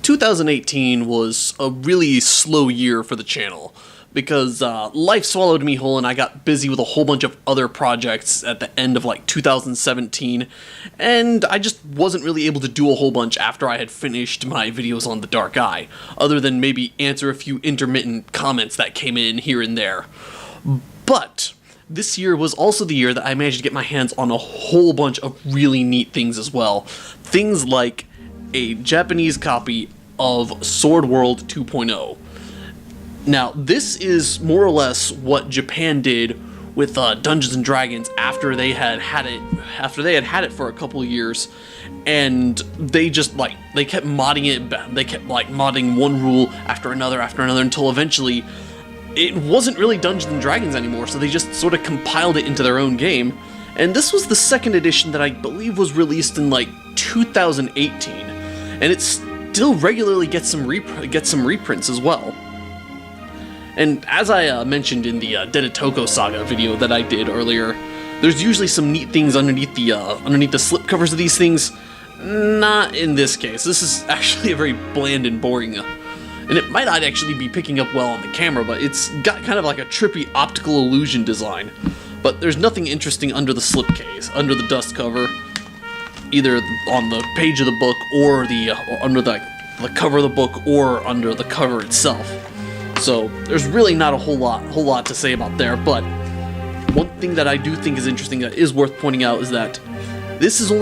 2018 was a really slow year for the channel because life swallowed me whole and I got busy with a whole bunch of other projects at the end of like 2017, and I just wasn't really able to do a whole bunch after I had finished my videos on the Dark Eye, other than maybe answer a few intermittent comments that came in here and there. But this year was also the year that I managed to get my hands on a whole bunch of really neat things as well. Things like a Japanese copy of Sword World 2.0. Now, this is more or less what Japan did with Dungeons and Dragons after they had had it for a couple of years, and they just they kept modding it. They kept modding one rule after another until eventually it wasn't really Dungeons and Dragons anymore. So they just sort of compiled it into their own game, and this was the second edition that I believe was released in like 2018, and it still regularly gets some reprints as well. And as I mentioned in the Dedetoko Saga video that I did earlier, there's usually some neat things underneath the slipcovers of these things. Not in this case. This is actually a very bland and boring, and it might not actually be picking up well on the camera, but it's got kind of like a trippy optical illusion design. But there's nothing interesting under the slipcase, under the dust cover, either on the page of the book or under the cover of the book or under the cover itself. So there's really not a whole lot to say about there, but one thing that I do think is interesting that is worth pointing out is that this is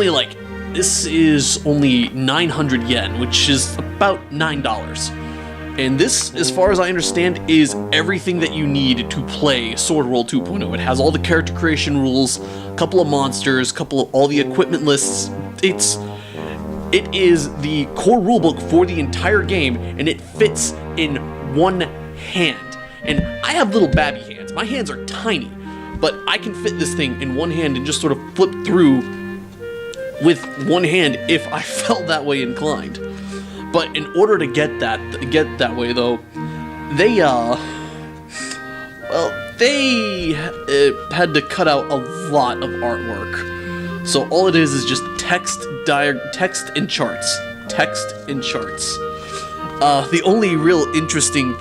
only 900 yen, which is about $9. And this, as far as I understand, is everything that you need to play Sword World 2.0. It has all the character creation rules, a couple of monsters, all the equipment lists. It is the core rulebook for the entire game, and it fits in one hand. And I have little babby hands. My hands are tiny, but I can fit this thing in one hand and just sort of flip through with one hand if I felt that way inclined. But in order to get that way though, they had to cut out a lot of artwork. So all it is just text and charts. The only real interesting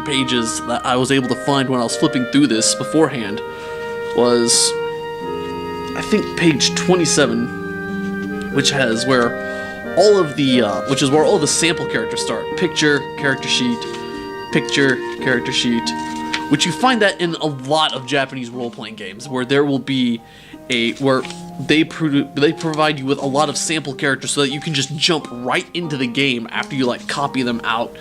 pages that I was able to find when I was flipping through this beforehand was, I think, page 27, which is where all of the sample characters start. Picture, character sheet, which you find that in a lot of Japanese role-playing games, where there will be where they provide you with a lot of sample characters so that you can just jump right into the game after you copy them out,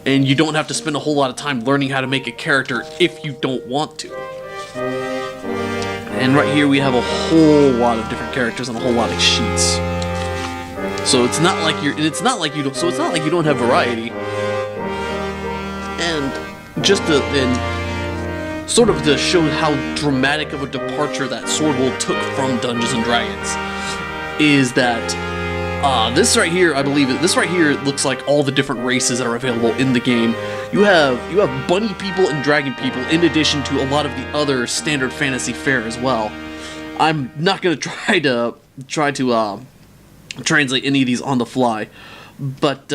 and you don't have to spend a whole lot of time learning how to make a character if you don't want to. And right here we have a whole lot of different characters and a whole lot of sheets. So it's not like you don't have variety. And sort of to show how dramatic of a departure that Sword World took from Dungeons and Dragons, is that this right here looks like all the different races that are available in the game. You have bunny people and dragon people, in addition to a lot of the other standard fantasy fare as well. I'm not gonna try to translate any of these on the fly, but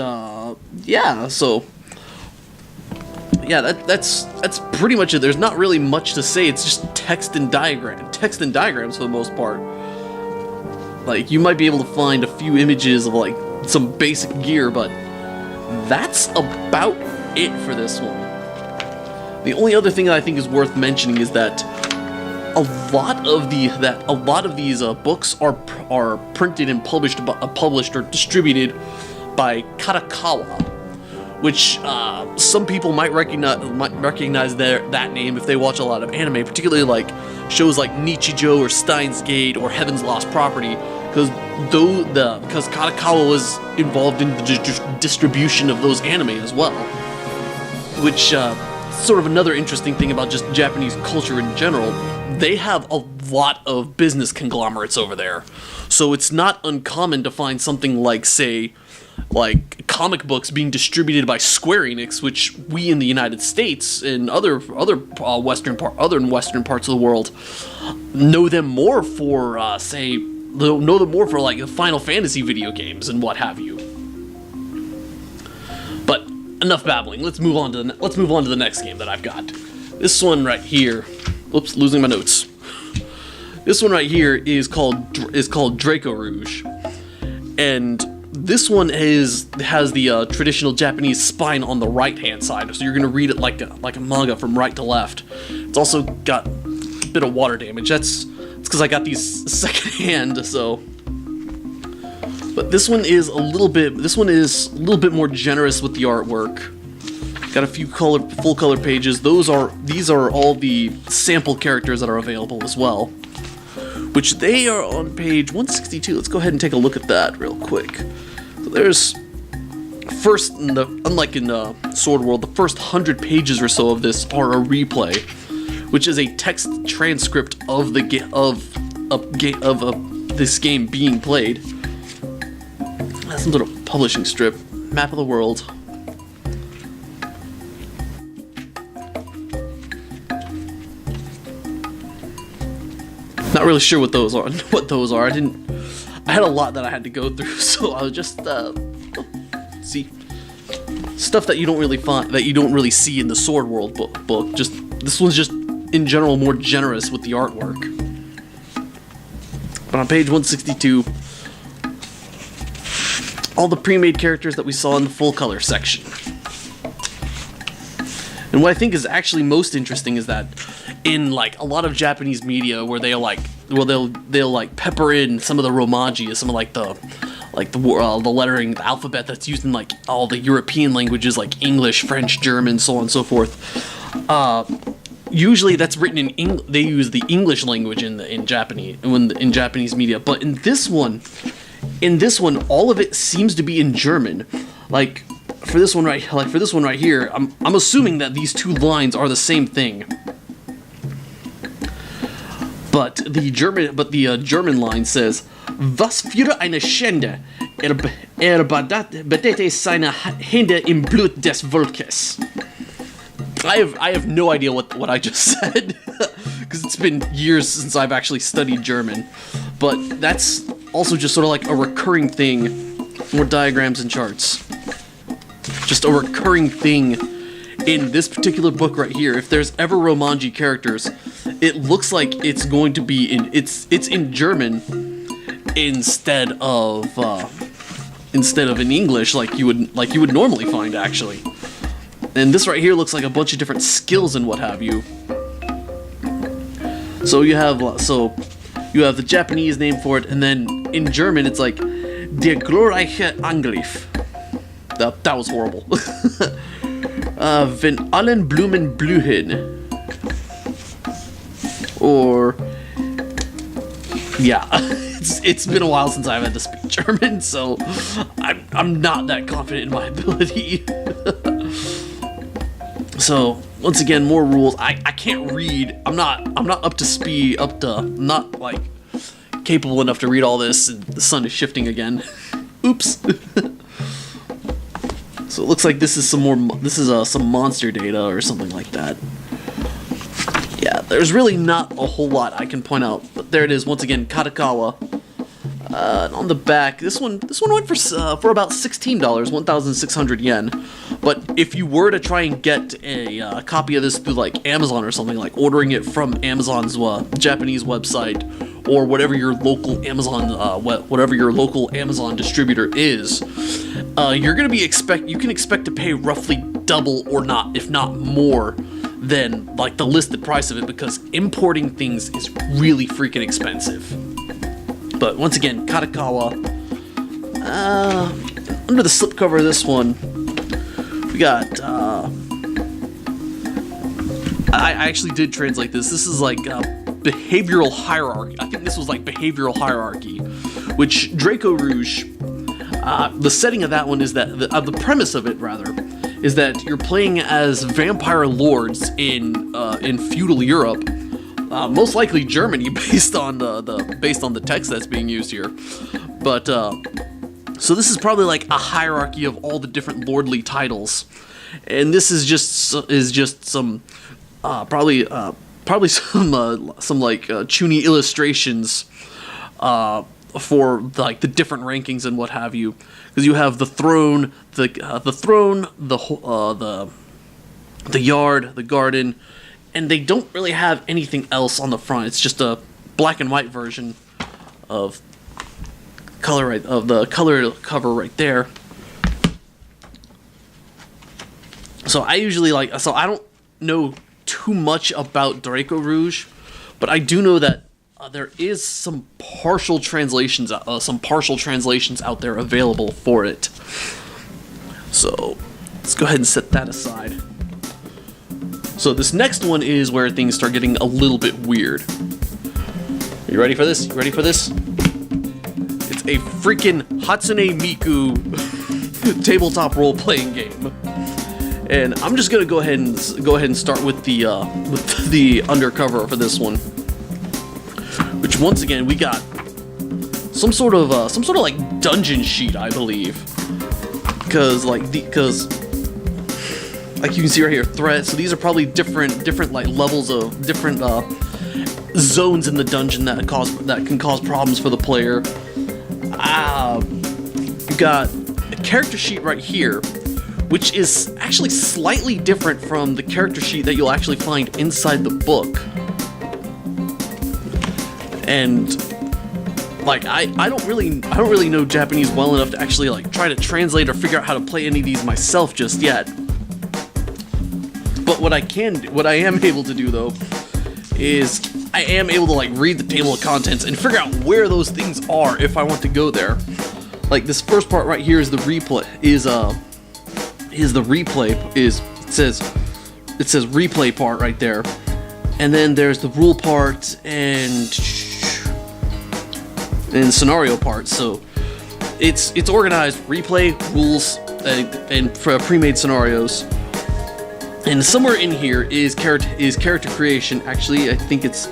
that's pretty much it. There's not really much to say. It's just text and diagrams for the most part. You might be able to find a few images of some basic gear, but that's about it for this one. The only other thing that I think is worth mentioning is that a lot of these books are printed and published or distributed by Kadokawa, which some people might recognize that name if they watch a lot of anime, particularly shows like Nichijou or Steins Gate or Heaven's Lost Property, because Kadokawa was involved in the distribution of those anime as well, which sort of another interesting thing about just Japanese culture in general. They have a lot of business conglomerates over there, so it's not uncommon to find something like comic books being distributed by Square Enix, which we in the United States and other western parts of the world know them more for the Final Fantasy video games and what have you. But enough babbling. Let's move on to the next game that I've got. This one right here. Oops, losing my notes. This one right here is called Draco Rouge, and this one has the traditional Japanese spine on the right hand side, so you're gonna read it like a manga from right to left. It's also got a bit of water damage. It's because I got these second hand, so. But this one is a little bit more generous with the artwork. Got a few full color pages. These are all the sample characters that are available as well, which they are on page 162. Let's go ahead and take a look at that real quick. So there's unlike in Sword World, the first 100 pages or so of this are a replay, which is a text transcript of this game being played. That's some sort of publishing strip, map of the world. Not really sure what those are. I had a lot that I had to go through, so I was just see stuff that you don't really see in the Sword World book. Just this one's just in general more generous with the artwork. But on page 162, all the pre-made characters that we saw in the full color section. And what I think is actually most interesting is that in like a lot of Japanese media where they'll pepper in some of the romaji, some of the lettering, the alphabet that's used in like all the European languages like English, French, German, so on and so forth. Usually that's written in they use the English language in Japanese media, but in this one all of it seems to be in German. Like for this one right here, I'm assuming that these two lines are the same thing. But the German line says, "Was für eine Schande, badete seine Hände im Blut des Volkes." I have no idea what I just said, because it's been years since I've actually studied German. But that's also just sort of like a recurring thing. More diagrams and charts. Just a recurring thing in this particular book right here. If there's ever Romanji characters, it looks like it's going to be it's in German instead of in English like you would normally find, actually. And this right here looks like a bunch of different skills and what have you. So you have the Japanese name for it, and then in German it's like Der glorreiche Angriff. That was horrible. Wenn allen Blumen blühen. Or yeah, it's been a while since I've had to speak German, so I'm not that confident in my ability. So once again, more rules. I can't read. I'm not up to speed. I'm not like capable enough to read all this. And the sun is shifting again. Oops. So it looks like this is some monster data or something like that. Yeah, there's really not a whole lot I can point out, but there it is once again, Katakawa. And on the back, this one went for about $16, 1,600 yen. But if you were to try and get a copy of this through like Amazon or something, like ordering it from Amazon's Japanese website or whatever your local Amazon distributor is, you can expect to pay roughly double or not, if not more, than like the listed price of it, because importing things is really freaking expensive. But once again, Katakawa. Under the slipcover of this one, we got. I actually did translate this. This is like behavioral hierarchy. I think this was like behavioral hierarchy, which Draco Rouge. The setting of that one is that the premise of it rather is that you're playing as vampire lords in feudal Europe. Most likely Germany, based on the text that's being used here. But so this is probably like a hierarchy of all the different lordly titles, and this is just some probably some like chuny illustrations for like the different rankings and what have you, because you have the throne, the yard, the garden, and they don't really have anything else on the front. It's just a black and white version of the color cover right there. So I usually I don't know too much about Draco Rouge, but I do know that there is some partial translations out there available for it. So let's go ahead and set that aside. So this next one is where things start getting a little bit weird. You ready for this? It's a freaking Hatsune Miku tabletop role-playing game. And I'm just gonna go ahead and start with the undercover for this one, which once again we got some sort of like dungeon sheet, I believe, because like you can see right here, threats. So these are probably different like levels of different zones in the dungeon that can cause problems for the player. You got a character sheet right here, which is actually slightly different from the character sheet that you'll actually find inside the book. And like I don't really know Japanese well enough to actually like try to translate or figure out how to play any of these myself just yet. But what I am able to do though is I am able to like read the table of contents and figure out where those things are if I want to go there. Like this first part right here is the replay it says replay part right there, and then there's the rule part and scenario part. So it's organized replay, rules, and pre-made scenarios. And somewhere in here is character creation. Actually, I think it's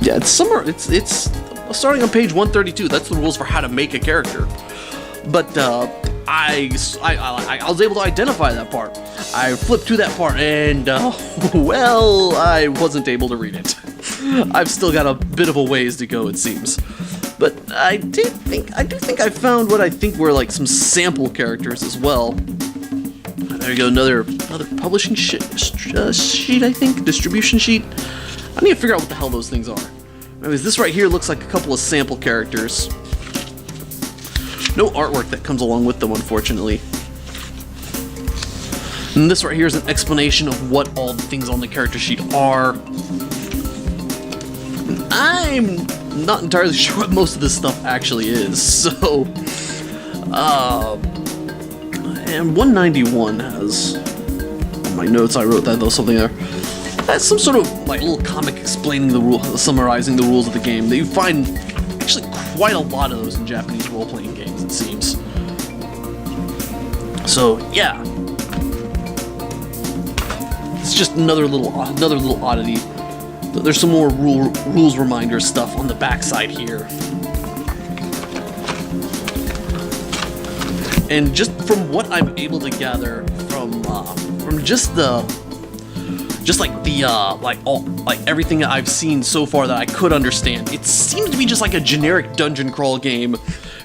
it's somewhere. It's starting on page 132. That's the rules for how to make a character. But I was able to identify that part. I flipped to that part, and well, I wasn't able to read it. I've still got a bit of a ways to go, it seems. But I do think I found what I think were like some sample characters as well. There you go, another publishing sheet, I think, distribution sheet. I need to figure out what the hell those things are. Anyways, this right here looks like a couple of sample characters. No artwork that comes along with them, unfortunately. And this right here is an explanation of what all the things on the character sheet are. I'm not entirely sure what most of this stuff actually is, so... and 191 has... On my notes I wrote that, though, something there. That's some sort of, like, little comic explaining the rules, summarizing the rules of the game. That you find actually quite a lot of those in Japanese role-playing games, it seems. So, yeah. It's just another little oddity. There's some more rules reminder stuff on the backside here. And just from what I'm able to gather from everything that I've seen so far that I could understand, it seems to be just like a generic dungeon crawl game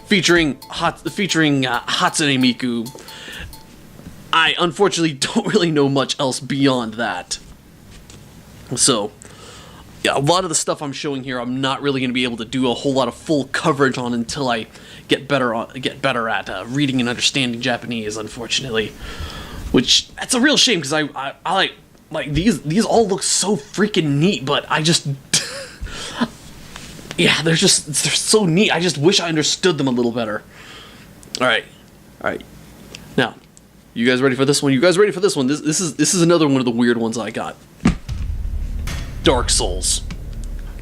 featuring Hatsune Miku. I unfortunately don't really know much else beyond that. So, yeah, a lot of the stuff I'm showing here, I'm not really going to be able to do a whole lot of full coverage on until I get better at reading and understanding Japanese, unfortunately. Which, that's a real shame, because I like these all look so freaking neat, but I just... yeah, they're so neat. I just wish I understood them a little better. Alright. Now, you guys ready for this one? This is another one of the weird ones I got. Dark Souls.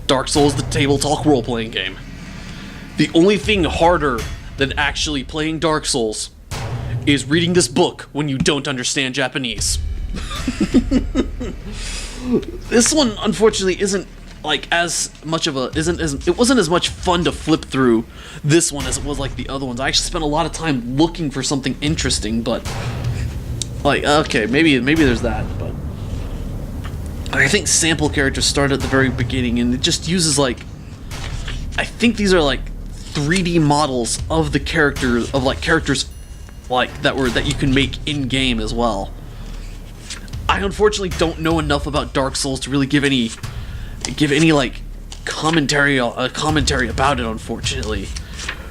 Dark Souls, the tabletop role-playing game. The only thing harder than actually playing Dark Souls is reading this book when you don't understand Japanese. This one, unfortunately, isn't like it wasn't as much fun to flip through this one as it was like the other ones. I actually spent a lot of time looking for something interesting, but like, okay, maybe there's that, but I think sample characters start at the very beginning, and it just uses like, I think these are like 3D models of the characters like that you can make in game as well. I unfortunately don't know enough about Dark Souls to really give any like commentary about it, unfortunately.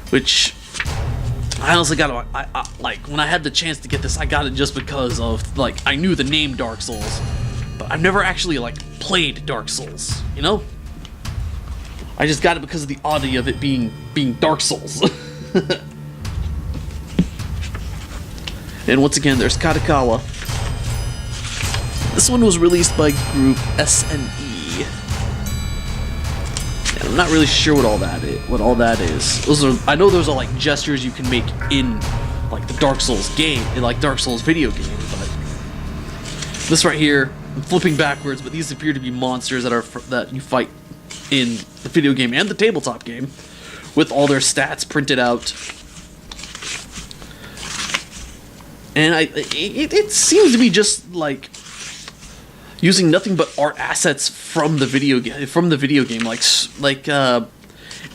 Which I honestly got. I like when I had the chance to get this, I got it just because of like I knew the name Dark Souls, but I've never actually like played Dark Souls. You know, I just got it because of the oddity of it being Dark Souls. And once again, there's Katakawa. This one was released by group SNE. And I'm not really sure what all that is. I know those are like gestures you can make in like the Dark Souls game, in like Dark Souls video game, but this right here, I'm flipping backwards, but these appear to be monsters that you fight in the video game and the tabletop game, with all their stats printed out. And it seems to be just like using nothing but art assets from the video game, like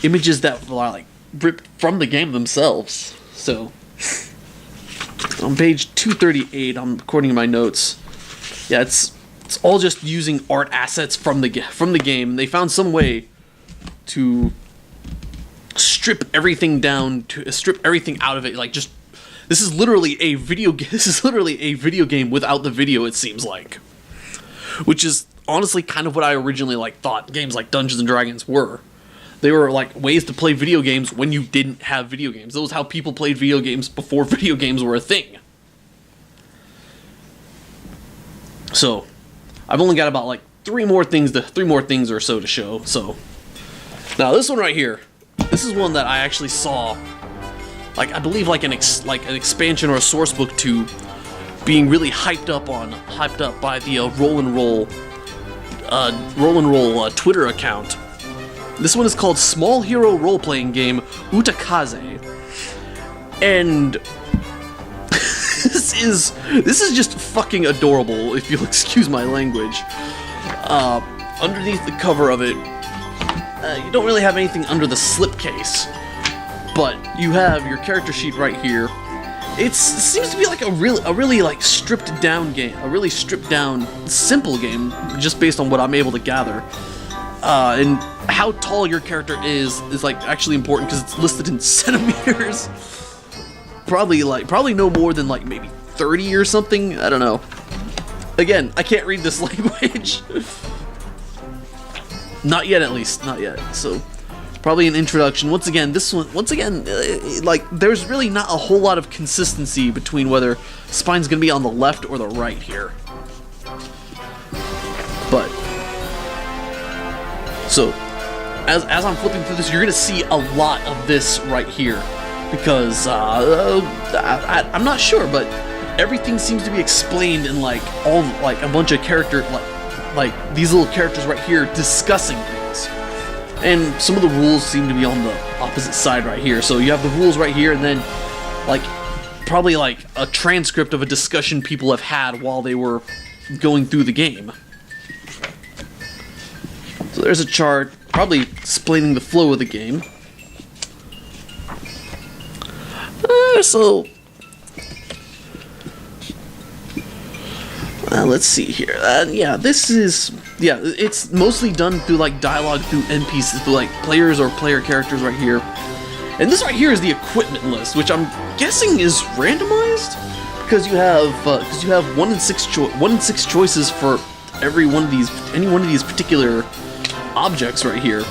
images that were like ripped from the game themselves. So on page 238, I'm recording my notes. Yeah, it's all just using art assets from the game. They found some way to strip everything out of it, like just. This is literally a video game without the video, it seems like. Which is honestly kind of what I originally like thought games like Dungeons and Dragons were. They were like ways to play video games when you didn't have video games. That was how people played video games before video games were a thing. So, I've only got about like three more things or so to show. So, now this one right here, this is one that I actually saw. Like I believe like an expansion or a source book to being really hyped up by the Roll and Roll Twitter account. This one is called Small Hero Role Playing Game Utakaze, and this is just fucking adorable, if you'll excuse my language. Underneath the cover of it, you don't really have anything under the slipcase. But you have your character sheet right here. It seems to be like a really like stripped down game, a really stripped down, simple game, just based on what I'm able to gather. And how tall your character is like actually important because it's listed in centimeters. Probably no more than like maybe 30 or something. I don't know. Again, I can't read this language. Not yet, at least. Not yet. So. Probably an introduction. Once again, like, there's really not a whole lot of consistency between whether spine's gonna be on the left or the right here. But, so, as I'm flipping through this, you're gonna see a lot of this right here. Because, I'm not sure, but everything seems to be explained in, like, a bunch of like these little characters right here discussing things. And some of the rules seem to be on the opposite side right here. So you have the rules right here, and then, like, probably like a transcript of a discussion people have had while they were going through the game. So there's a chart, probably explaining the flow of the game. Let's see here. It's mostly done through like dialogue through NPCs, through like players or player characters right here. And this right here is the equipment list, which I'm guessing is randomized because you have 1 in 6 choices for any one of these particular objects right here.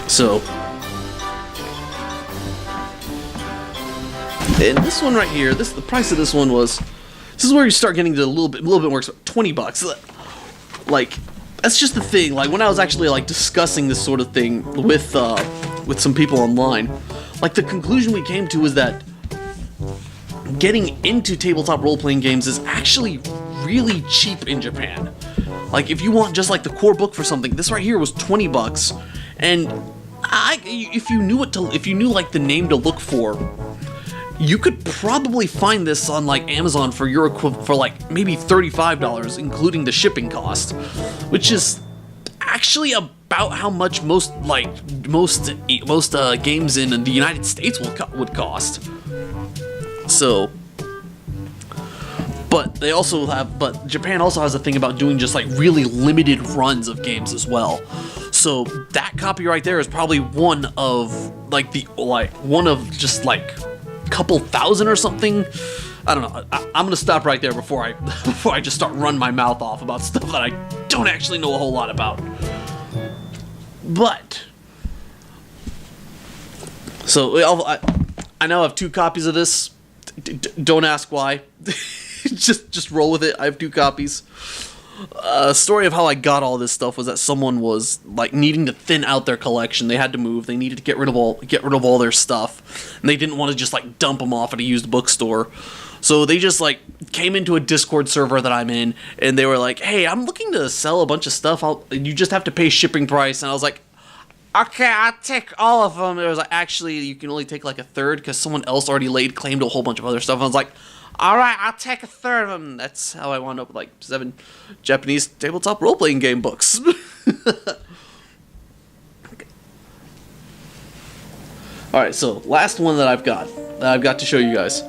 So, and this one right here, the price of this one was. This is where you start getting to a little bit more expensive. $20. Like, that's just the thing. Like, when I was actually like discussing this sort of thing with some people online, like the conclusion we came to is that getting into tabletop role-playing games is actually really cheap in Japan. Like, if you want just like the core book for something, this right here was $20, and if you knew like the name to look for. you could probably find this on like Amazon for your for like maybe $35, including the shipping cost, which is actually about how much most games in the United States would cost. So, but Japan also has a thing about doing just like really limited runs of games as well. So that copy right there is probably one of just like a couple thousand or something. I don't know. I'm gonna stop right there before I just start running my mouth off about stuff that I don't actually know a whole lot about. But so I now have 2 copies of this. Don't ask why. just roll with it. I have 2 copies. Story of how I got all this stuff was that someone was like needing to thin out their collection. They had to move. They needed to get rid of all their stuff, and they didn't want to just like dump them off at a used bookstore. So they just like came into a Discord server that I'm in, and they were like, "Hey, I'm looking to sell a bunch of stuff. You just have to pay shipping price." And I was like, "Okay, I'll take all of them." It was like, actually, you can only take like a third because someone else already laid claim to a whole bunch of other stuff. And I was like, all right, I'll take a third of them. That's how I wound up with like 7 Japanese tabletop role-playing game books. All right, so last one that I've got to show you guys,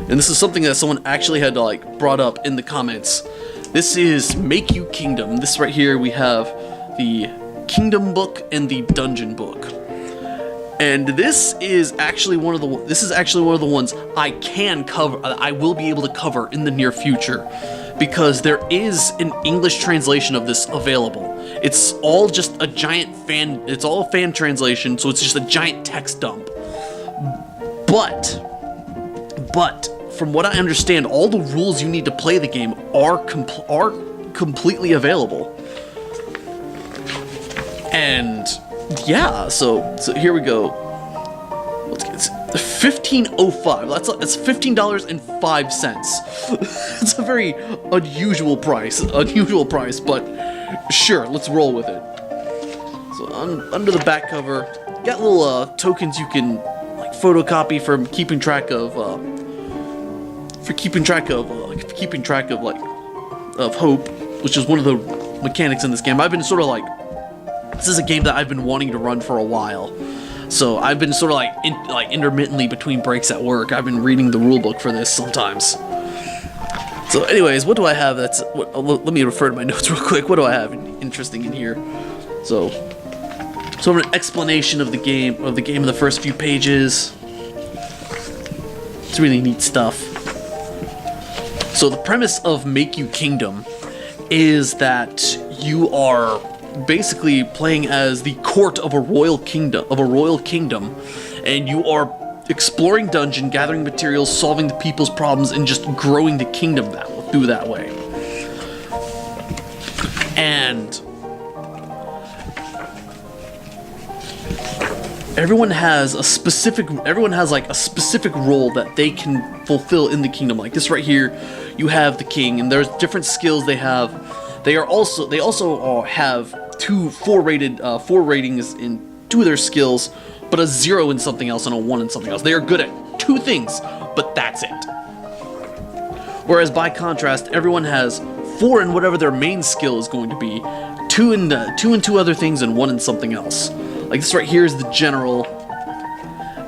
and this is something that someone actually had to like brought up in the comments. This is Meikyuu Kingdom. This right here, we have the Kingdom book and the Dungeon book. And this is actually one of the ones I can cover. I will be able to cover in the near future, because there is an English translation of this available. It's all just a giant fan. It's all a fan translation, so it's just a giant text dump. But from what I understand, all the rules you need to play the game are completely available. And yeah, so here we go. It's $15.05. That's $15.05. It's a very unusual price, but sure, let's roll with it. So under the back cover, got little tokens you can like photocopy for keeping track of hope, which is one of the mechanics in this game. I've been sort of like, this is a game that I've been wanting to run for a while, so I've been sort of like intermittently between breaks at work. I've been reading the rulebook for this sometimes. So, anyways, what do I have? Let me refer to my notes real quick. What do I have interesting in here? So an explanation of the game in the first few pages. It's really neat stuff. So the premise of Meikyuu Kingdom is that you are basically playing as the court of a royal kingdom, and you are exploring dungeon, gathering materials, solving the people's problems, and just growing the kingdom through that way. And everyone has a specific role that they can fulfill in the kingdom. Like this right here, you have the king, and there's different skills they have. They also have 4 ratings in 2 of their skills, but a 0 in something else and a 1 in something else. They are good at 2 things, but that's it. Whereas by contrast, everyone has 4 in whatever their main skill is going to be, 2 in 2 other things, and 1 in something else. Like this right here is the general.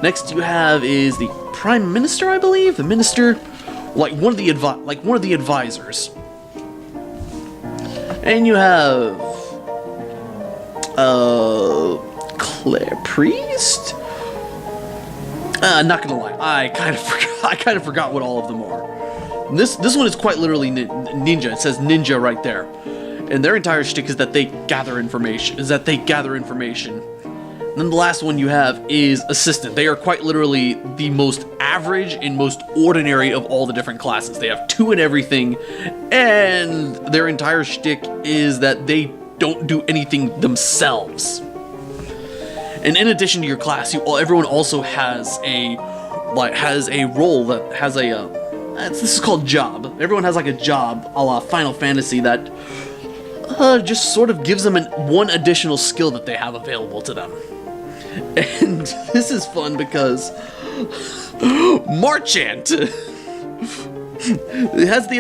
Next you have is the prime minister, I believe, the minister, like one of the advisors. And you have Claire Priest? Not gonna lie, I kind of forgot what all of them are. This one is quite literally ninja. It says ninja right there, and their entire shtick is that they gather information. And then the last one you have is assistant. They are quite literally the most average and most ordinary of all the different classes. They have 2 in everything, and their entire shtick is that they don't do anything themselves. And in addition to your class, everyone also has a role that has this is called job. Everyone has like a job, a la Final Fantasy, that just sort of gives them one additional skill that they have available to them. And this is fun because Marchant. It has the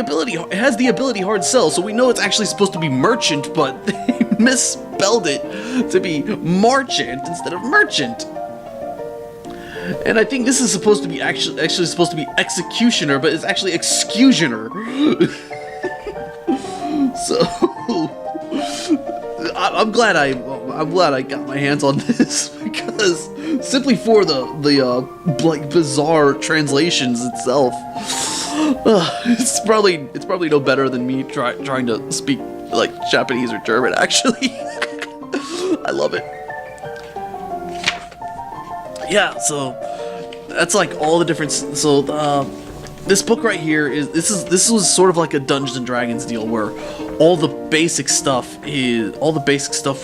ability hard sell, so we know it's actually supposed to be merchant, but they misspelled it to be Marchant instead of merchant. And I think this is supposed to be actually supposed to be executioner, but it's actually excusioner. So I'm glad I got my hands on this, because simply for the like bizarre translations itself, it's probably no better than me trying to speak like Japanese or German. Actually, I love it. Yeah, so that's like all the different. So this book right here this was sort of like a Dungeons and Dragons deal, where all the basic stuff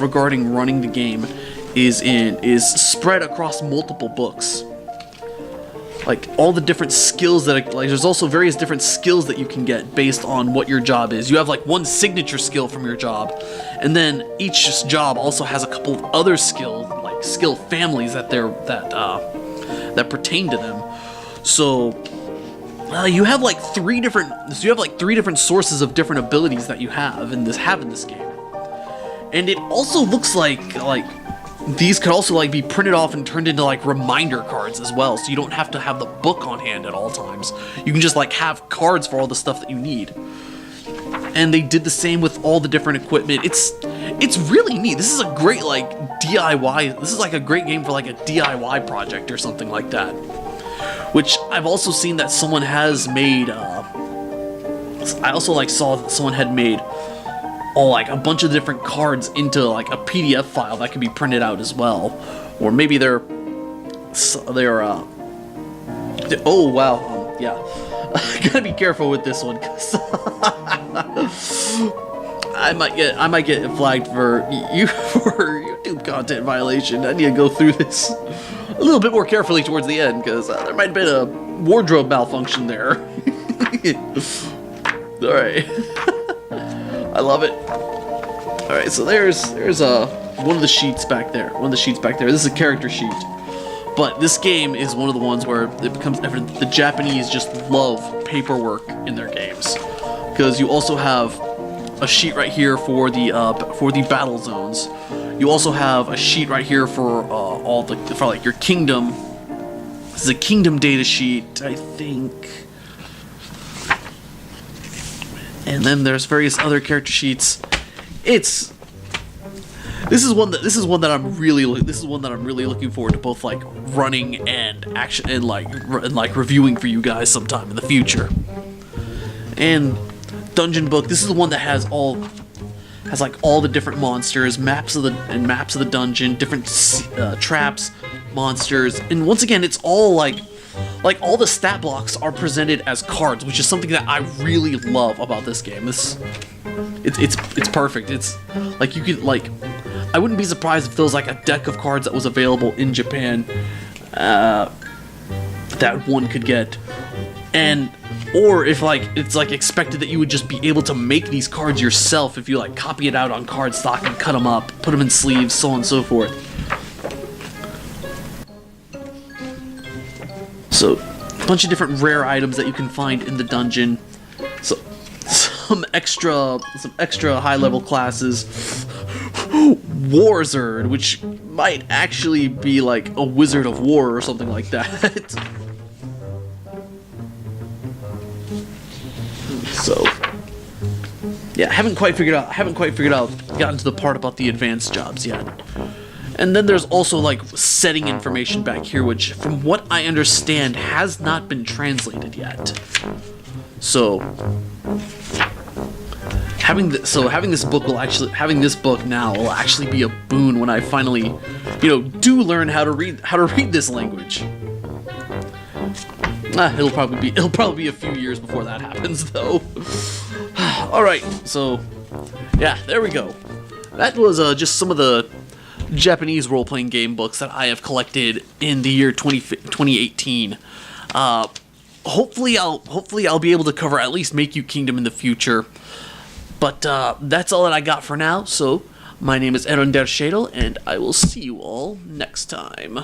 regarding running the game is spread across multiple books. Like all the different skills there's also various different skills that you can get based on what your job is. You have like one signature skill from your job, and then each job also has a couple of other skill families that pertain to them. So you have like three different sources of different abilities that you have in this game. And it also looks like these could also like be printed off and turned into like reminder cards as well, so you don't have to have the book on hand at all times. You can just like have cards for all the stuff that you need. And they did the same with all the different equipment. It's really neat. This is a great like DIY. This is like a great game for like a DIY project or something like that. Which I've also seen that someone has made. I also like saw that someone had made like a bunch of different cards into like a PDF file that can be printed out as well, or maybe they're oh wow, yeah. Gotta be careful with this one, cause I might get flagged for YouTube content violation. I need to go through this a little bit more carefully towards the end, because there might have been a wardrobe malfunction there. All right. I love it. All right, so there's one of the sheets back there. This is a character sheet. But this game is one of the ones where it becomes evident that the Japanese just love paperwork in their games, because you also have a sheet right here for the battle zones. You also have a sheet right here for like your kingdom. This is a kingdom data sheet, I think. And then there's various other character sheets. This is one that I'm really looking forward to, both like running and action and like reviewing for you guys sometime in the future. And dungeon book. This is the one that has like all the different monsters, maps of the dungeon, different traps, monsters, and once again, it's all like all the stat blocks are presented as cards, which is something that I really love about this game. It's perfect. It's like you could like. I wouldn't be surprised if there was like a deck of cards that was available in Japan that one could get, or if like it's like expected that you would just be able to make these cards yourself if you like copy it out on cardstock and cut them up, put them in sleeves, so on and so forth. So, a bunch of different rare items that you can find in the dungeon. So, some extra high-level classes. Warzard, which might actually be like a Wizard of War or something like that. So, yeah, haven't quite figured out, gotten to the part about the advanced jobs yet. And then there's also like setting information back here, which from what I understand has not been translated yet. So having this book now will actually be a boon when I finally, do learn how to read this language. It'll probably be a few years before that happens, though. All right, so yeah, there we go. That was just some of the Japanese role-playing game books that I have collected in the year 2018. Hopefully I'll be able to cover at least Meikyuu Kingdom in the future. But that's all that I got for now. So My name is Aaron Der Schädel, and I will see you all next time.